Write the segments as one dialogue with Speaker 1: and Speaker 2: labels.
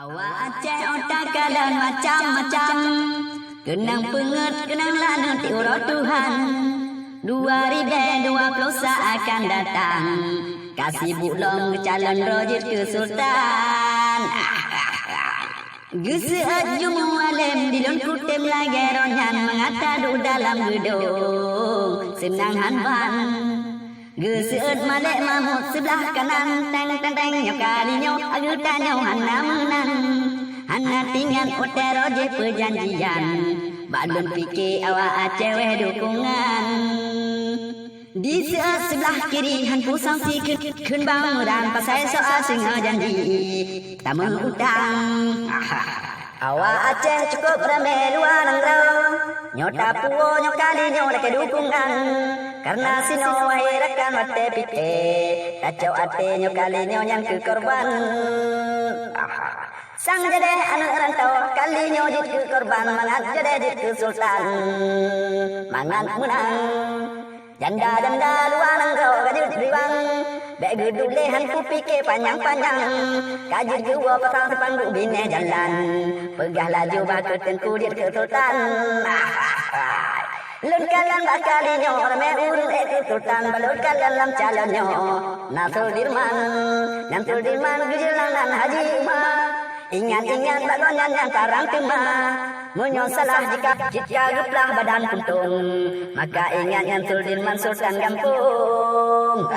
Speaker 1: Awak Aceh otakalan macam-macam, kenang penget, kenang lana tiurau Tuhan. 2021 akan datang, kasih bulong calon rojit ke Sultan. Geseat jumu alem dilon kutem lagi ronyan mengatadu dalam gedung senang hanban. Geseut malek mahmud sebelah kanan teng teng teng nyo kalinya agu tanyo hana menan hana tingan otero je perjanjian balon fikir awak Aceh weh dukungan. Di sebelah kiri han pusang si kun bang dan pasai soal singa janji tamu utang. Awak Aceh cukup ramai luar nangrau, nyota puo nyokali nyolek dukungan. Karena sino wahirakan mate pite, kacau ate nyokali nyonyang ke korban. Sang jadeh anak rantau kali nyojit ke korban, mangat jadeh jit ke Sultan, mangat menang. Janda-janda luar nangrau kajut riwang, beg gedulehan ku pikir panjang-panjang. Kajut gua pasang sepanggu bine jalan, pegah laju bakal tengku dit ke Sultan. Lun kalian bakalinya ramai urung ke Sultan, balut kalian lam calonnya Nasul Dirman gejelangan Haji Umar. Ingat-ingat bagonyan yang karang tema, menyosalah jika geplah badan puntung, maka ingat yang Dirman Sultan Kampung.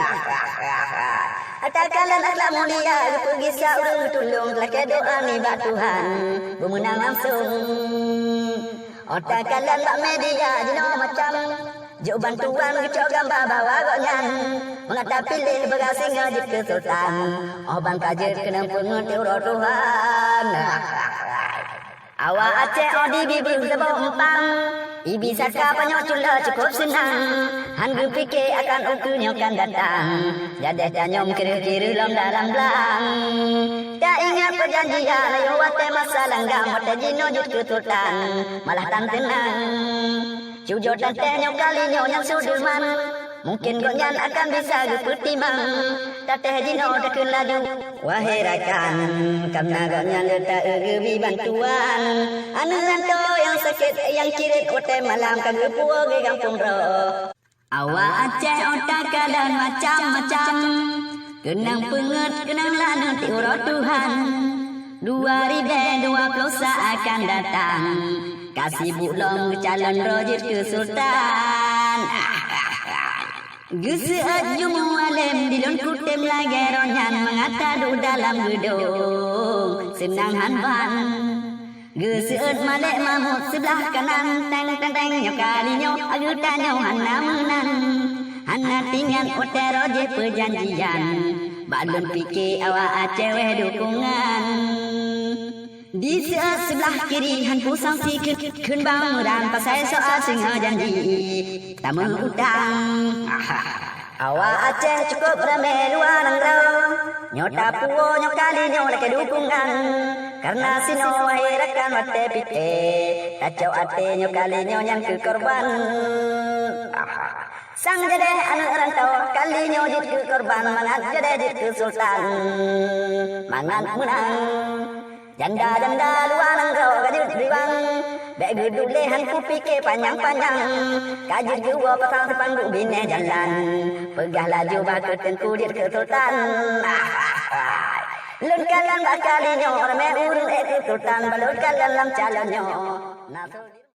Speaker 1: Katakanlah akhlak mulia, pergi saurung tulung, laki doa ni bak Tuhan, bermenang langsung. Otakalan bak media jino macam, jauh bantuan kecok gambar bawa gonyan, mengatap pilih berasing ngajit ke Sultan, bang kajir kena pengut urut Tuhan. Awak Aceh odi bibir sebempang, ibi saka penyocula cukup senang, han fikir akan ukunya kan datang, jadeh tanyom kira-kira lom dalam belang. Tak ingat perjanjian, ayo wate masa langgam, wate jino jut ke Sultan, malah tan tenang. Cujo dan tenyo kalinya yang Sudirman, mungkin gonyan akan bisa gepertimang. Tateh jino dekun laju, wahai rakan, karena gonyan letak gebi bantuan. Anu ranto yang sakit, yang kirit kote malam kan gepuo ke kampung roh. Awak Aceh otakalan macam-macam, kenang penget, kenang lana tiurau Tuhan. 2021 akan datang, kasih bulong calon rojit ke Sultan. Geseat jumu alem dilon kutem lagi ronyan mengatadu dalam gedung senang hanban. Geseut malek mahmud sebelah kanan teng teng teng nyokalinya agu tanyo hana menan hana tingan otero je perjanjian balon fikir awak Aceh weh dukungan. Di sebelah kiri han pusang si kun bang dan pasai soal singa janji tamu utang. Awak Aceh cukup ramai luar nangrau, nyota puo nyokali nyolek dukungan. Karena sino wahirakan mate pite, kacau ate nyokali nyonyang ke korban. Sang jadeh anak rantau kali nyojit ke korban, mangat jadeh jit ke Sultan, mangat menang. Janda-janda luar nangrau kajut riwang, beg gedulehan ku pikir panjang-panjang. Kajut gua pasang sepanggu bine jalan, pegah laju bakal tengku dit ke Sultan. Lun kalian bakalinya ramai urung ke Sultan, balut kalian lam calonnya.